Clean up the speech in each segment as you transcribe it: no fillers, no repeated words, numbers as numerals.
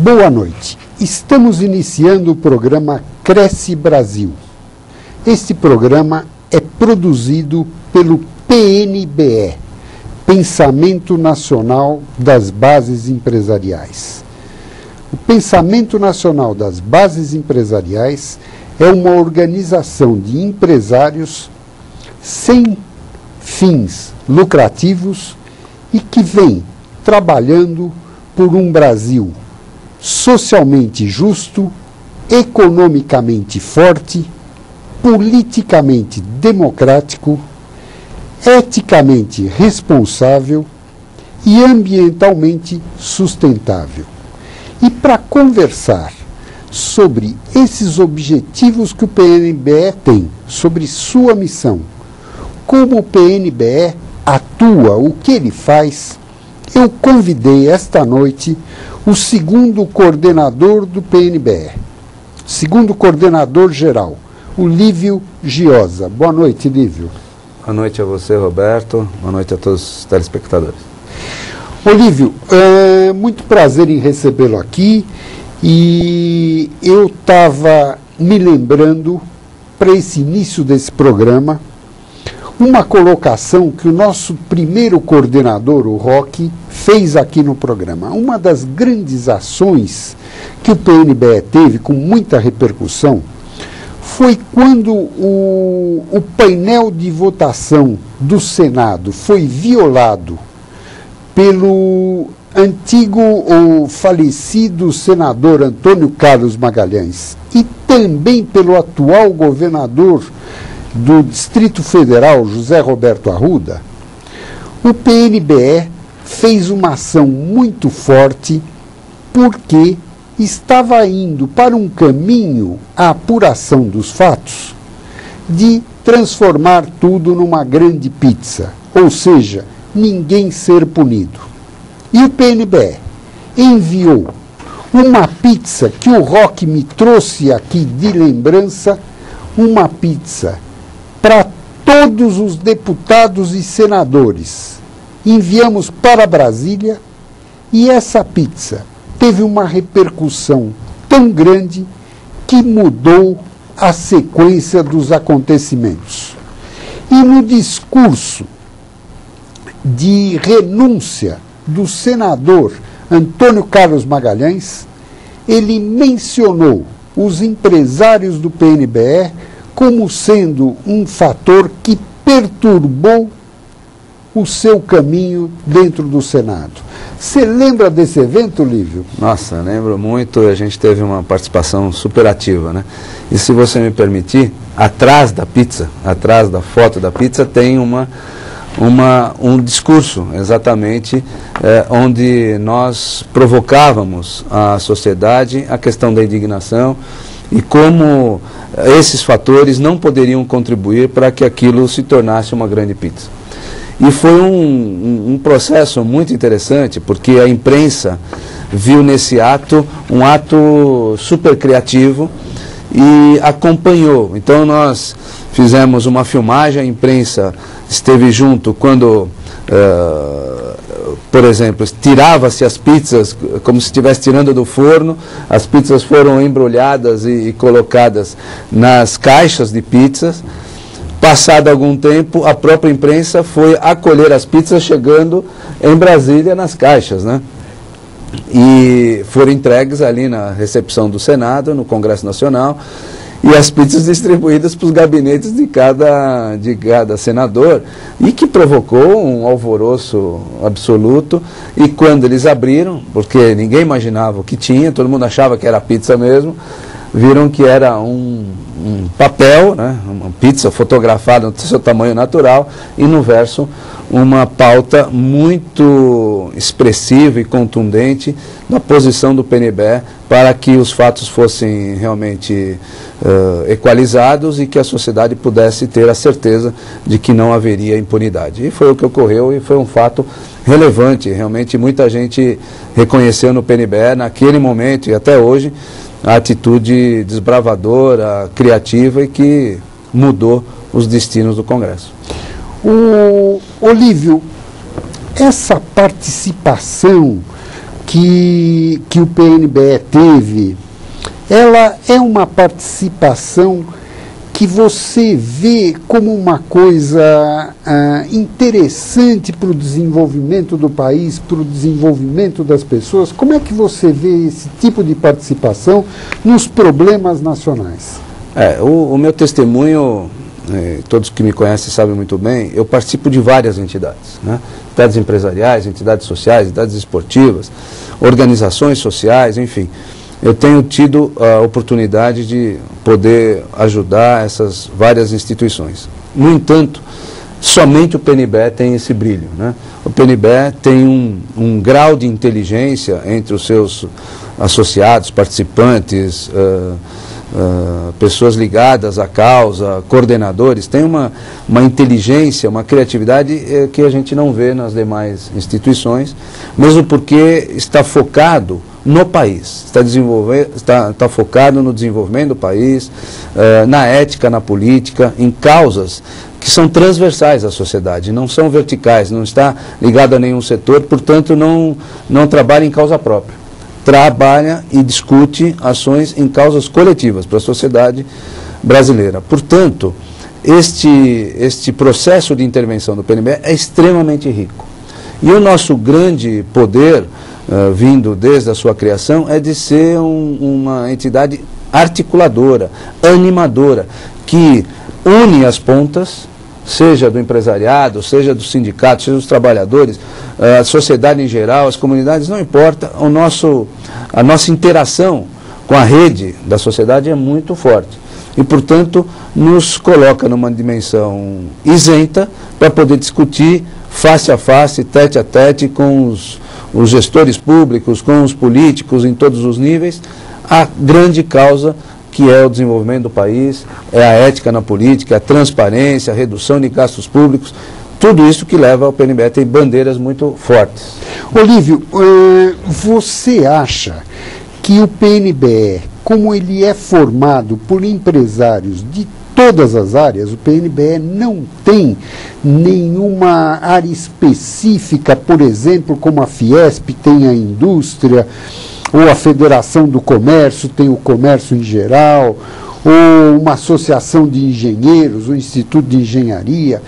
Boa noite. Estamos iniciando o programa Cresce Brasil. Este programa é produzido pelo PNBE, Pensamento Nacional das Bases Empresariais. O Pensamento Nacional das Bases Empresariais é uma organização de empresários sem fins lucrativos e que vem trabalhando por um Brasil socialmente justo, economicamente forte, politicamente democrático, eticamente responsável e ambientalmente sustentável. E para conversar sobre esses objetivos que o PNBE tem, sobre sua missão, como o PNBE atua, o que ele faz, eu convidei esta noite o segundo coordenador do PNBE, segundo coordenador geral, o Lívio Giosa. Boa noite, Lívio. Boa noite a você, Roberto. Boa noite a todos os telespectadores. Lívio, muito prazer em recebê-lo aqui. E eu estava me lembrando, para esse início desse programa, uma colocação que o nosso primeiro coordenador, o Roque, fez aqui no programa. Uma das grandes ações que o PNBE teve, com muita repercussão, foi quando o painel de votação do Senado foi violado pelo antigo ou falecido senador Antônio Carlos Magalhães e também pelo atual governador do Distrito Federal, José Roberto Arruda. O PNBE fez uma ação muito forte porque estava indo para um caminho, a apuração dos fatos, de transformar tudo numa grande pizza, ou seja, ninguém ser punido. E o PNBE enviou uma pizza que o Roque me trouxe aqui de lembrança, uma pizza para todos os deputados e senadores. Enviamos para Brasília e essa pizza teve uma repercussão tão grande que mudou a sequência dos acontecimentos. E no discurso de renúncia do senador Antônio Carlos Magalhães, ele mencionou os empresários do PNBE como sendo um fator que perturbou o seu caminho dentro do Senado. Você lembra desse evento, Lívio? Nossa, lembro muito, a gente teve uma participação super ativa, né? E se você me permitir, atrás da pizza, atrás da foto da pizza, tem um discurso, exatamente, onde nós provocávamos a sociedade a questão da indignação e como esses fatores não poderiam contribuir para que aquilo se tornasse uma grande pizza. E foi um processo muito interessante, porque a imprensa viu nesse ato um ato super criativo e acompanhou. Então nós fizemos uma filmagem, a imprensa esteve junto quando, por exemplo, tirava-se as pizzas como se estivesse tirando do forno, as pizzas foram embrulhadas e colocadas nas caixas de pizzas. Passado algum tempo, a própria imprensa foi acolher as pizzas chegando em Brasília nas caixas, né? E foram entregues ali na recepção do Senado, no Congresso Nacional, e as pizzas distribuídas para os gabinetes de cada senador, e que provocou um alvoroço absoluto. E quando eles abriram, porque ninguém imaginava o que tinha, todo mundo achava que era pizza mesmo, viram que era um papel, né, uma pizza fotografada no seu tamanho natural, e no verso uma pauta muito expressiva e contundente da posição do PNBE para que os fatos fossem realmente equalizados e que a sociedade pudesse ter a certeza de que não haveria impunidade. E foi o que ocorreu e foi um fato relevante. Realmente muita gente reconheceu no PNBE naquele momento e até hoje a atitude desbravadora, criativa e que mudou os destinos do Congresso. Olívio, essa participação que o PNBE teve, ela é uma participação que você vê como uma coisa interessante para o desenvolvimento do país, para o desenvolvimento das pessoas? Como é que você vê esse tipo de participação nos problemas nacionais? O meu testemunho, todos que me conhecem sabem muito bem, eu participo de várias entidades, né? Entidades empresariais, entidades sociais, entidades esportivas, organizações sociais, enfim. Eu tenho tido a oportunidade de poder ajudar essas várias instituições. No entanto, somente o PNBE tem esse brilho, né? O PNBE tem um grau de inteligência entre os seus associados, participantes, pessoas ligadas à causa, coordenadores, tem uma inteligência, uma criatividade que a gente não vê nas demais instituições, mesmo porque está focado no país, está focado no desenvolvimento do país, na ética, na política, em causas que são transversais à sociedade, não são verticais, não está ligado a nenhum setor, portanto não trabalha em causa própria. Trabalha e discute ações em causas coletivas para a sociedade brasileira. Portanto, este processo de intervenção do PNBE é extremamente rico. E o nosso grande poder, vindo desde a sua criação, é de ser uma entidade articuladora, animadora, que une as pontas, seja do empresariado, seja do sindicato, seja dos trabalhadores, a sociedade em geral, as comunidades, não importa, a nossa interação com a rede da sociedade é muito forte. E, portanto, nos coloca numa dimensão isenta para poder discutir face a face, tete a tete, com os gestores públicos, com os políticos em todos os níveis, a grande causa que é o desenvolvimento do país, é a ética na política, a transparência, a redução de gastos públicos, tudo isso que leva ao PNBE a ter bandeiras muito fortes. Olívio, você acha que o PNBE, como ele é formado por empresários de todas as áreas, o PNBE não tem nenhuma área específica, por exemplo, como a Fiesp tem a indústria, ou a Federação do Comércio tem o comércio em geral, ou uma associação de engenheiros, o Instituto de Engenharia,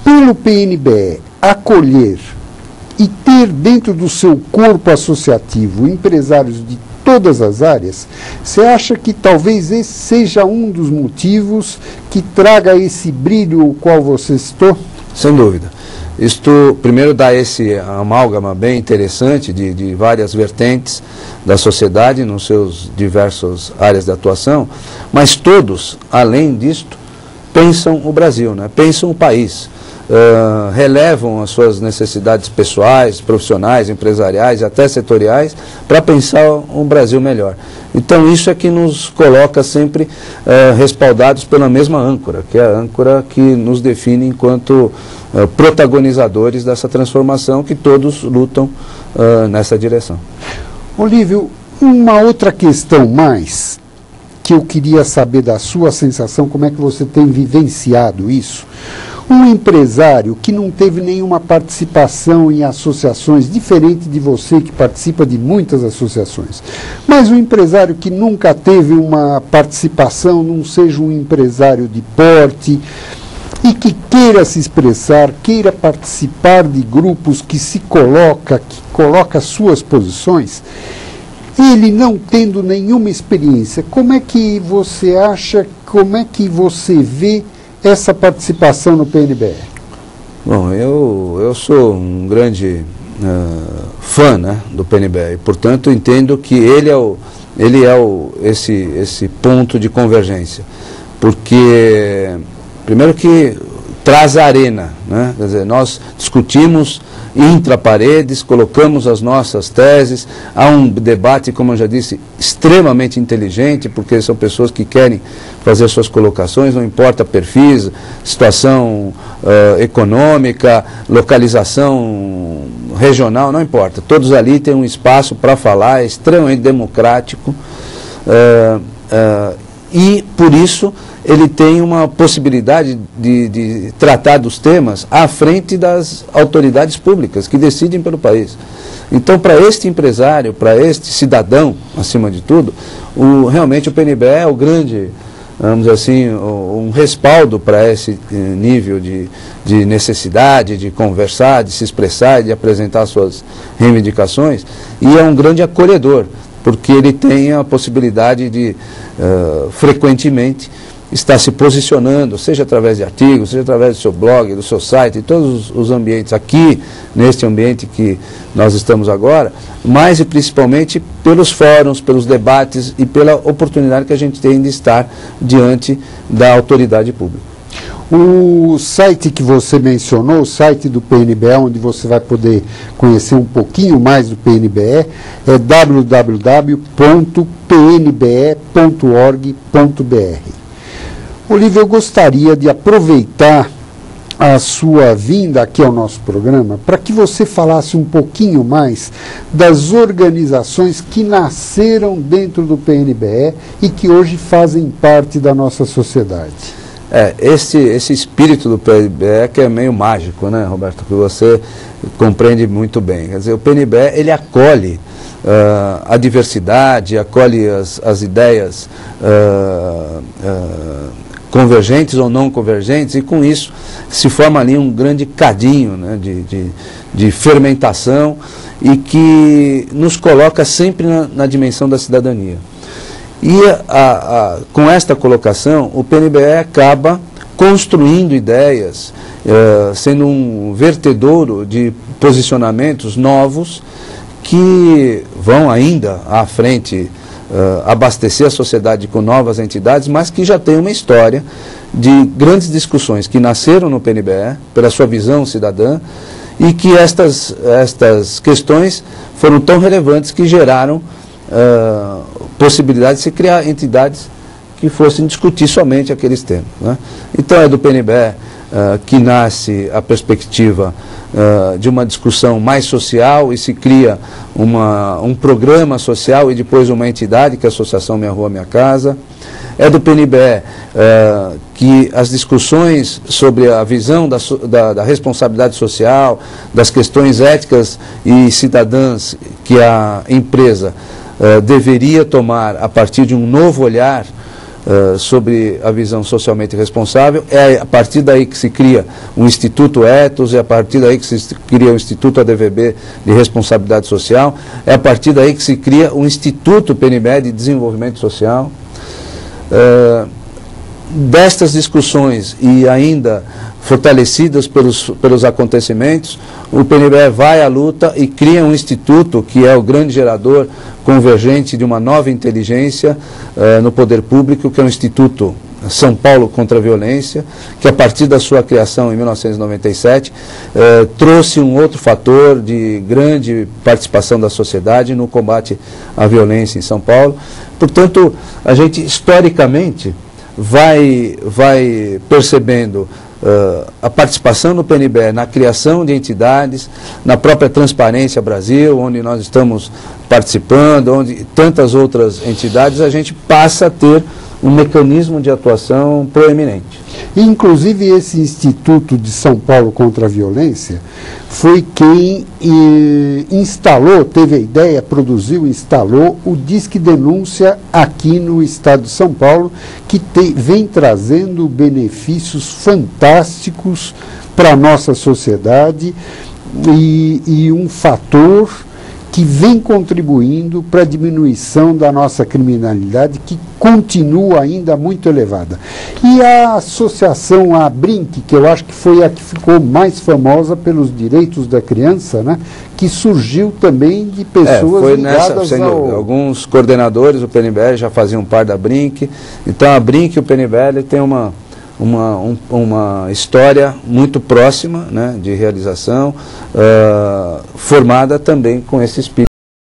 pelo PNBE acolher e ter dentro do seu corpo associativo empresários de todas as áreas, você acha que talvez esse seja um dos motivos que traga esse brilho o qual você citou? Sem dúvida. Isto, primeiro, dá esse amálgama bem interessante de várias vertentes da sociedade nos seus diversas áreas de atuação, mas todos, além disto, pensam o Brasil, né? Pensam o país, relevam as suas necessidades pessoais, profissionais, empresariais e até setoriais para pensar um Brasil melhor. Então isso é que nos coloca sempre respaldados pela mesma âncora, que é a âncora que nos define enquanto protagonizadores dessa transformação, que todos lutam nessa direção. Olívio, uma outra questão mais que eu queria saber da sua sensação, como é que você tem vivenciado isso? Um empresário que não teve nenhuma participação em associações, diferente de você que participa de muitas associações, mas um empresário que nunca teve uma participação, não seja um empresário de porte, e que queira se expressar, queira participar de grupos que coloca suas posições, ele não tendo nenhuma experiência, como é que você acha, como é que você vê essa participação no PNBE? Bom, eu sou um grande fã, né, do PNBE, e, portanto, entendo que ele é esse ponto de convergência, porque primeiro que traz a arena, né? Quer dizer, nós discutimos intra-paredes, colocamos as nossas teses, há um debate, como eu já disse, extremamente inteligente, porque são pessoas que querem fazer suas colocações, não importa perfis, situação econômica, localização regional, não importa. Todos ali têm um espaço para falar, é extremamente democrático, e por isso ele tem uma possibilidade de tratar dos temas à frente das autoridades públicas que decidem pelo país. Então, para este empresário, para este cidadão, acima de tudo, realmente o PNBE é o grande, vamos dizer assim, um respaldo para esse nível de necessidade, de conversar, de se expressar, de apresentar suas reivindicações, e é um grande acolhedor, porque ele tem a possibilidade de, frequentemente, estar se posicionando, seja através de artigos, seja através do seu blog, do seu site, em todos os ambientes, aqui, neste ambiente que nós estamos agora, mas e principalmente pelos fóruns, pelos debates e pela oportunidade que a gente tem de estar diante da autoridade pública. O site que você mencionou, o site do PNBE, onde você vai poder conhecer um pouquinho mais do PNBE, é www.pnbe.org.br. Olívio, eu gostaria de aproveitar a sua vinda aqui ao nosso programa para que você falasse um pouquinho mais das organizações que nasceram dentro do PNBE e que hoje fazem parte da nossa sociedade. Esse espírito do PNBE que é meio mágico, né, Roberto, que você compreende muito bem. Quer dizer, o PNBE, ele acolhe a diversidade, acolhe as ideias convergentes ou não convergentes, e com isso se forma ali um grande cadinho, né, de fermentação, e que nos coloca sempre na dimensão da cidadania. E com esta colocação, o PNBE acaba construindo ideias, sendo um vertedouro de posicionamentos novos que vão ainda à frente abastecer a sociedade com novas entidades, mas que já tem uma história de grandes discussões que nasceram no PNBE, pela sua visão cidadã, e que estas questões foram tão relevantes que geraram possibilidade de se criar entidades que fossem discutir somente aqueles temas, né? Então é do PNBE que nasce a perspectiva de uma discussão mais social, e se cria um programa social e depois uma entidade, que é a Associação Minha Rua Minha Casa. É do PNBE que as discussões sobre a visão da responsabilidade social, das questões éticas e cidadãs que a empresa deveria tomar a partir de um novo olhar sobre a visão socialmente responsável. É a partir daí que se cria o Instituto Ethos, é a partir daí que se cria o Instituto ADVB de Responsabilidade Social, é a partir daí que se cria o Instituto PNBE de Desenvolvimento Social. Destas discussões, e ainda fortalecidas pelos acontecimentos, o PNBE vai à luta e cria um instituto que é o grande gerador convergente de uma nova inteligência no poder público, que é o Instituto São Paulo contra a Violência, que a partir da sua criação em 1997 trouxe um outro fator de grande participação da sociedade no combate à violência em São Paulo. Portanto, a gente historicamente vai percebendo a participação no PNBE na criação de entidades, na própria Transparência Brasil, onde nós estamos participando, onde tantas outras entidades, a gente passa a ter um mecanismo de atuação proeminente. Inclusive, esse Instituto de São Paulo contra a Violência foi quem instalou, teve a ideia, produziu, instalou o Disque Denúncia aqui no estado de São Paulo, que vem trazendo benefícios fantásticos para a nossa sociedade e um fator que vem contribuindo para a diminuição da nossa criminalidade, que continua ainda muito elevada. E a associação ABRINC, que eu acho que foi a que ficou mais famosa pelos direitos da criança, né, que surgiu também de pessoas ligadas alguns coordenadores do PNBE já faziam parte da ABRINC. Então a ABRINC e o PNBE tem uma história muito próxima, né, de realização, formada também com esse espírito.